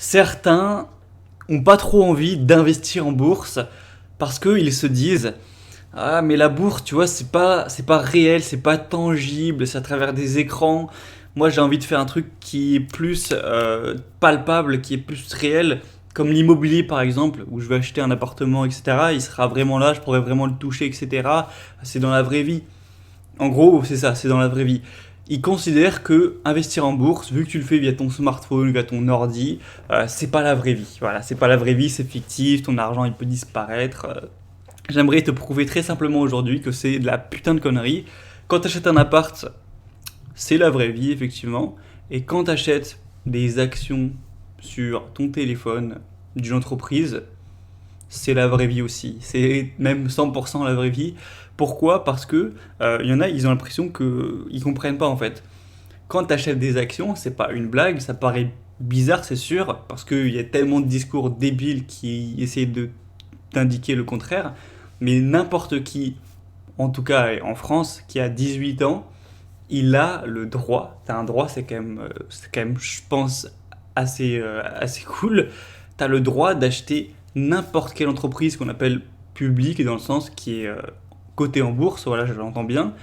certains ont pas trop envie d'investir en bourse parce qu'ils se disent ah mais la bourse tu vois c'est pas réel, c'est pas tangible, c'est à travers des écrans. Moi j'ai envie de faire un truc qui est plus palpable, qui est plus réel, comme l'immobilier par exemple, où je vais acheter un appartement, etc. Il sera vraiment là, je pourrais vraiment le toucher, etc. C'est dans la vraie vie. En gros, c'est ça, c'est dans la vraie vie. Ils considèrent que investir en bourse, vu que tu le fais via ton smartphone, via ton ordi, c'est pas la vraie vie. Voilà, c'est pas la vraie vie, c'est fictif, ton argent il peut disparaître. J'aimerais te prouver très simplement aujourd'hui que c'est de la putain de connerie. Quand tu achètes un appart, c'est la vraie vie, effectivement. Et quand tu achètes des actions sur ton téléphone d'une entreprise, c'est la vraie vie aussi. C'est même 100% la vraie vie. Pourquoi? Parce que y en a, ils ont l'impression qu'ils comprennent pas en fait. Quand tu achètes des actions, c'est pas une blague, ça paraît bizarre, c'est sûr, parce qu'il y a tellement de discours débiles qui essayent d'indiquer le contraire. Mais n'importe qui, en tout cas en France, qui a 18 ans, il a le droit. T'as un droit, c'est quand même, je pense, assez cool. T'as le droit d'acheter n'importe quelle entreprise qu'on appelle publique, dans le sens qui est cotée en bourse, voilà, je l'entends bien.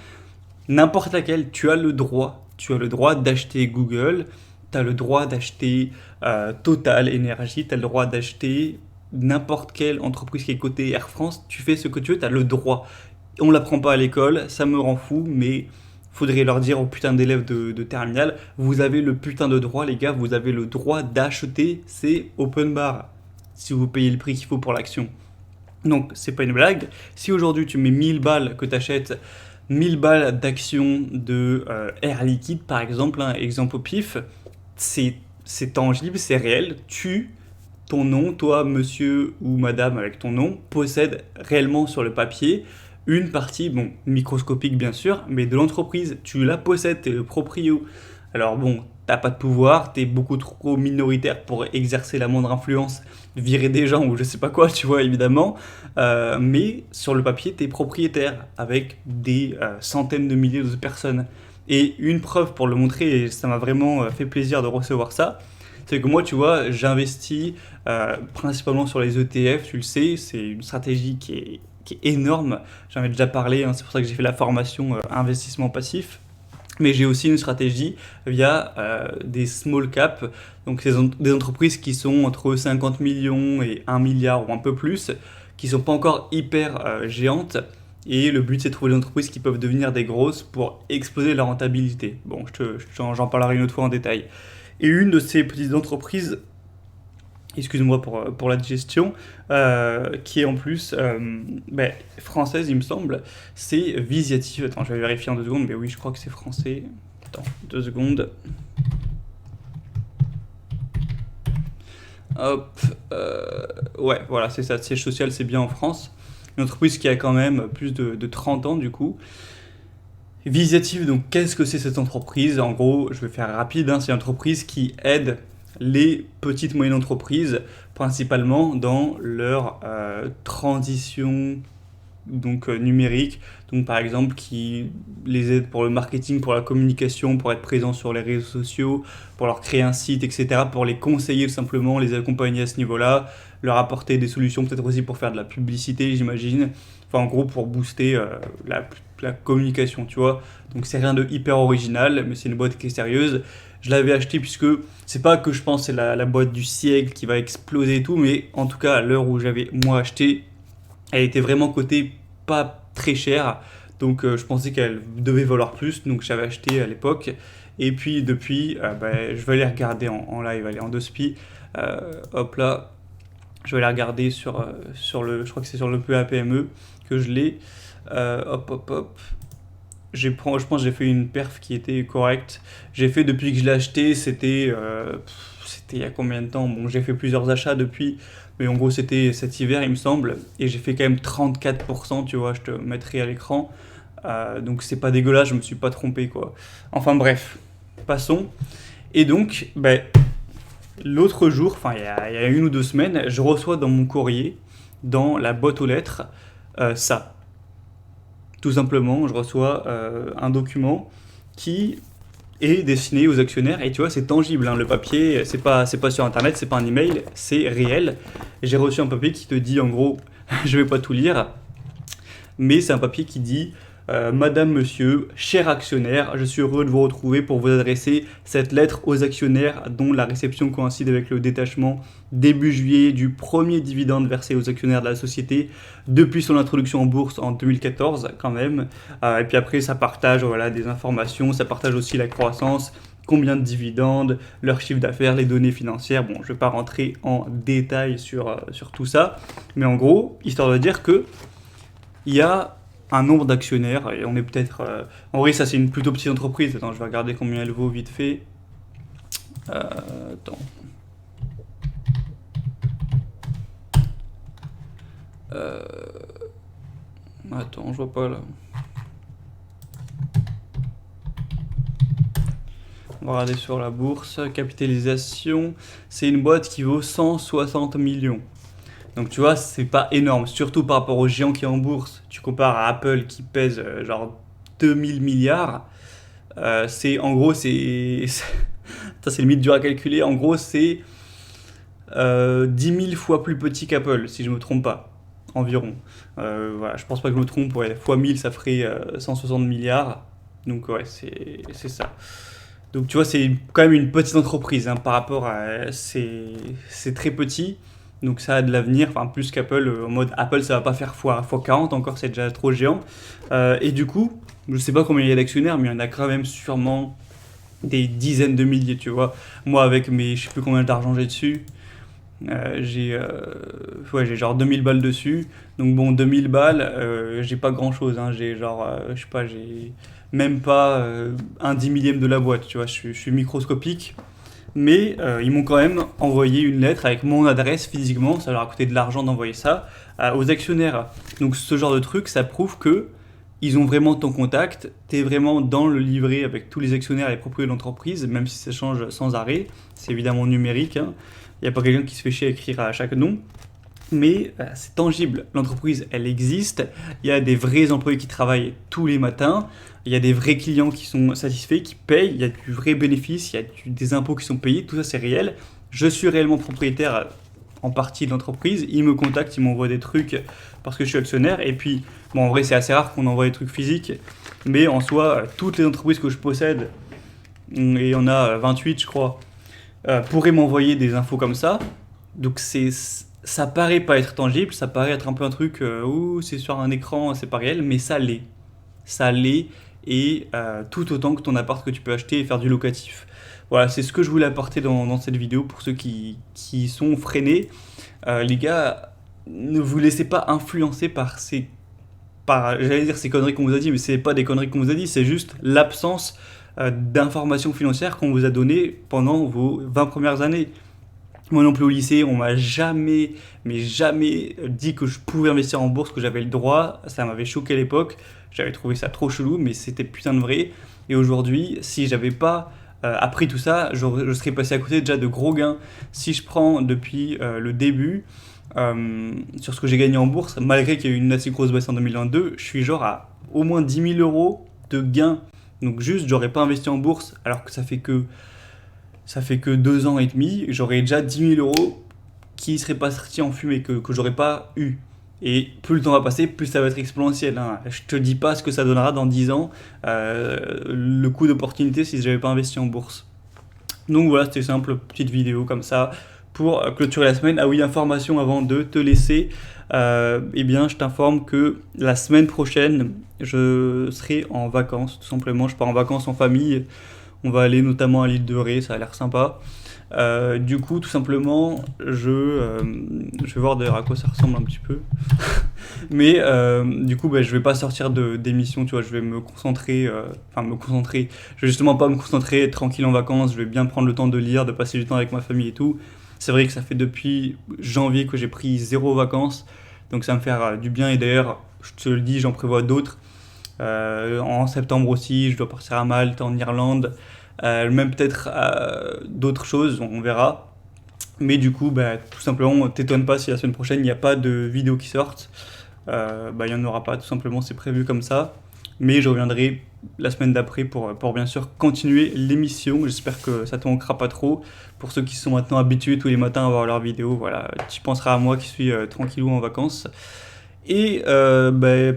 N'importe laquelle, tu as le droit. Tu as le droit d'acheter Google, tu as le droit d'acheter Total Energy, tu as le droit d'acheter n'importe quelle entreprise qui est cotée Air France. Tu fais ce que tu veux, tu as le droit. On ne l'apprend pas à l'école, ça me rend fou, mais faudrait leur dire aux putains d'élèves de terminale, vous avez le putain de droit, les gars, vous avez le droit d'acheter, c'est open bar, si vous payez le prix qu'il faut pour l'action. Donc, c'est pas une blague. Si aujourd'hui tu mets 1000 balles, que tu achètes 1000 balles d'actions de Air Liquide, par exemple, hein, exemple au pif, c'est tangible, c'est réel. Ton nom, toi, monsieur ou madame avec ton nom, possède réellement sur le papier une partie, bon, microscopique bien sûr, mais de l'entreprise. Tu la possèdes, tu es le proprio. Alors bon, t'as pas de pouvoir, t'es beaucoup trop minoritaire pour exercer la moindre influence, virer des gens ou je sais pas quoi, tu vois, évidemment. Mais sur le papier, t'es propriétaire avec des centaines de milliers de personnes. Et une preuve pour le montrer, et ça m'a vraiment fait plaisir de recevoir ça, c'est que moi, tu vois, j'investis principalement sur les ETF, tu le sais, c'est une stratégie qui est énorme. J'en ai déjà parlé, hein, c'est pour ça que j'ai fait la formation investissement passif. Mais j'ai aussi une stratégie via des small caps, donc des entreprises qui sont entre 50 millions et 1 milliard ou un peu plus, qui ne sont pas encore hyper géantes. Et le but, c'est de trouver des entreprises qui peuvent devenir des grosses pour exploser leur rentabilité. Bon, j'en parlerai une autre fois en détail. Et une de ces petites entreprises, excuse-moi pour la digestion, qui est en plus française, il me semble, c'est Visiative. Attends, je vais vérifier en 2 secondes, mais oui, je crois que c'est français. Attends, 2 secondes. Hop, ouais, voilà, c'est ça, siège social, c'est bien en France. Une entreprise qui a quand même plus de 30 ans, du coup. Visiative, donc qu'est-ce que c'est cette entreprise? En gros, je vais faire rapide, hein, c'est une entreprise qui aide les petites et moyennes entreprises, principalement dans leur transition donc numérique. Donc par exemple qui les aide pour le marketing, pour la communication, pour être présent sur les réseaux sociaux, pour leur créer un site, etc. Pour les conseiller tout simplement, les accompagner à ce niveau-là, leur apporter des solutions peut-être aussi pour faire de la publicité, j'imagine. Enfin en gros pour booster la communication, tu vois. Donc c'est rien de hyper original, mais c'est une boîte qui est sérieuse. Je l'avais acheté puisque c'est pas que je pense que c'est la boîte du siècle qui va exploser et tout, mais en tout cas à l'heure où j'avais moi acheté, elle était vraiment cotée pas très cher, donc je pensais qu'elle devait valoir plus, donc j'avais acheté à l'époque. Et puis depuis, je vais aller regarder en live, allez, en 2 spi. Hop là, je vais aller regarder sur le, je crois que c'est sur le PAPME que je l'ai. Hop hop hop. Je pense que j'ai fait une perf qui était correcte. J'ai fait depuis que je l'ai acheté, c'était il y a combien de temps? Bon, j'ai fait plusieurs achats depuis, mais en gros c'était cet hiver il me semble, et j'ai fait quand même 34%, tu vois, je te mettrai à l'écran. Donc c'est pas dégueulasse, je me suis pas trompé quoi. Enfin bref, passons. Et donc, l'autre jour, enfin il y a 1 ou 2 semaines, je reçois dans mon courrier, dans la boîte aux lettres, ça. Tout simplement, je reçois un document qui est destiné aux actionnaires. Et tu vois, c'est tangible, hein, le papier, c'est pas sur internet, c'est pas un email, c'est réel. J'ai reçu un papier qui te dit en gros, je vais pas tout lire, mais c'est un papier qui dit Madame, Monsieur, cher actionnaire, je suis heureux de vous retrouver pour vous adresser cette lettre aux actionnaires dont la réception coïncide avec le détachement début juillet du premier dividende versé aux actionnaires de la société depuis son introduction en bourse en 2014 quand même. Et puis après ça partage voilà, des informations, ça partage aussi la croissance, combien de dividendes, leur chiffre d'affaires, les données financières. Bon, je ne vais pas rentrer en détail sur tout ça, mais en gros, histoire de dire que il y a un nombre d'actionnaires, et on est peut-être... en vrai, ça c'est une plutôt petite entreprise. Attends, je vais regarder combien elle vaut vite fait. Attends. Attends, je vois pas là. On va regarder sur la bourse. Capitalisation, c'est une boîte qui vaut 160 millions. Donc tu vois, c'est pas énorme, surtout par rapport aux géants qui est en bourse. Tu compares à Apple qui pèse genre 2000 milliards. C'est en gros, ça c'est limite dur à calculer. En gros, c'est 10 000 fois plus petit qu'Apple, si je me trompe pas, environ. Voilà, je pense pas que je me trompe. Ouais, fois 1000, ça ferait 160 milliards. Donc ouais, c'est ça. Donc tu vois, c'est quand même une petite entreprise hein, par rapport à... C'est très petit. Donc ça a de l'avenir, enfin plus qu'Apple, en mode Apple ça va pas faire fois 40 encore, c'est déjà trop géant. Et du coup, je sais pas combien il y a d'actionnaires, mais il y en a quand même sûrement des dizaines de milliers, tu vois. Moi avec mes, je sais plus combien d'argent j'ai dessus, j'ai genre 2000 balles dessus. Donc bon, 2000 balles, j'ai pas grand chose, hein. J'ai genre, je sais pas, j'ai même pas un 10 millième de la boîte, tu vois, je suis microscopique. Mais ils m'ont quand même envoyé une lettre avec mon adresse physiquement, ça leur a coûté de l'argent d'envoyer ça aux actionnaires. Donc ce genre de truc, ça prouve que ils ont vraiment ton contact, tu es vraiment dans le livret avec tous les actionnaires et les propriétaires de l'entreprise, même si ça change sans arrêt, c'est évidemment numérique, hein. Il n'y a pas quelqu'un qui se fait chier à écrire à chaque nom. Mais c'est tangible, l'entreprise elle existe, il y a des vrais employés qui travaillent tous les matins, il y a des vrais clients qui sont satisfaits, qui payent, il y a du vrai bénéfice, il y a des impôts qui sont payés, tout ça c'est réel. Je suis réellement propriétaire en partie de l'entreprise, ils me contactent, ils m'envoient des trucs parce que je suis actionnaire, et puis bon en vrai c'est assez rare qu'on envoie des trucs physiques, mais en soi toutes les entreprises que je possède, et il y en a 28 je crois, pourraient m'envoyer des infos comme ça, donc ça paraît pas être tangible, ça paraît être un peu un truc où c'est sur un écran, c'est pas réel, mais ça l'est. Ça l'est, et tout autant que ton appart que tu peux acheter et faire du locatif. Voilà, c'est ce que je voulais apporter dans cette vidéo pour ceux qui sont freinés. Les gars, ne vous laissez pas influencer j'allais dire ces conneries qu'on vous a dit, mais c'est pas des conneries qu'on vous a dit, c'est juste l'absence d'informations financières qu'on vous a données pendant vos 20 premières années. Moi non plus au lycée, on m'a jamais, mais jamais dit que je pouvais investir en bourse, que j'avais le droit. Ça m'avait choqué à l'époque. J'avais trouvé ça trop chelou, mais c'était putain de vrai. Et aujourd'hui, si j'avais pas appris tout ça, je serais passé à côté déjà de gros gains. Si je prends depuis le début, sur ce que j'ai gagné en bourse, malgré qu'il y ait eu une assez grosse baisse en 2022, je suis genre à au moins 10 000 euros de gains. Donc juste, j'aurais pas investi en bourse, alors que ça fait que 2 ans et demi, j'aurais déjà 10 000 euros qui ne seraient pas sortis en fumée, que j'aurais pas eu. Et plus le temps va passer, plus ça va être exponentiel, hein. Je te dis pas ce que ça donnera dans 10 ans, le coût d'opportunité si j'avais pas investi en bourse. Donc voilà, c'était simple, petite vidéo comme ça pour clôturer la semaine. Ah oui, information avant de te laisser. Eh bien, je t'informe que la semaine prochaine, je serai en vacances, tout simplement. Je pars en vacances en famille. On va aller notamment à l'île de Ré, ça a l'air sympa. Du coup, tout simplement, je vais voir d'ailleurs à quoi ça ressemble un petit peu. Mais du coup, je vais pas sortir d'émission, tu vois, je vais me concentrer, je vais justement pas me concentrer, être tranquille en vacances, je vais bien prendre le temps de lire, de passer du temps avec ma famille et tout. C'est vrai que ça fait depuis janvier que j'ai pris 0 vacances, donc ça va me faire du bien, et d'ailleurs, je te le dis, j'en prévois d'autres. En septembre aussi, je dois partir à Malte, en Irlande, même peut-être d'autres choses, on verra. Mais du coup, tout simplement, t'étonne pas si la semaine prochaine il n'y a pas de vidéo qui sortent. Il n'y en aura pas, tout simplement, c'est prévu comme ça. mais je reviendrai la semaine d'après pour bien sûr continuer l'émission. J'espère que ça te manquera pas trop. Pour ceux qui sont maintenant habitués tous les matins à voir leurs vidéos, voilà, tu penseras à moi qui suis tranquillou en vacances. Et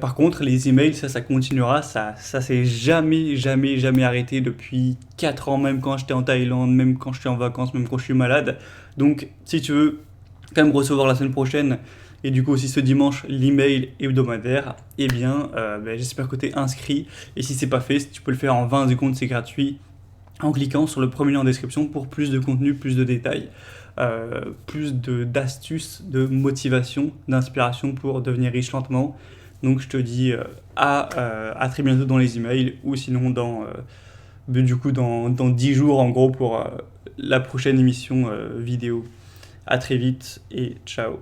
par contre, les emails, ça continuera. Ça s'est jamais arrêté depuis 4 ans, même quand j'étais en Thaïlande, même quand je suis en vacances, même quand je suis malade. Donc, si tu veux quand même recevoir la semaine prochaine, et du coup aussi ce dimanche, l'email hebdomadaire, eh bien, j'espère que tu es inscrit. Et si c'est pas fait, tu peux le faire en 20 secondes, c'est gratuit, en cliquant sur le premier lien en description pour plus de contenu, plus de détails, d'astuces, de motivation, d'inspiration pour devenir riche lentement. Donc je te dis à très bientôt dans les emails ou sinon dans 10 jours en gros pour la prochaine émission vidéo. À très vite et ciao.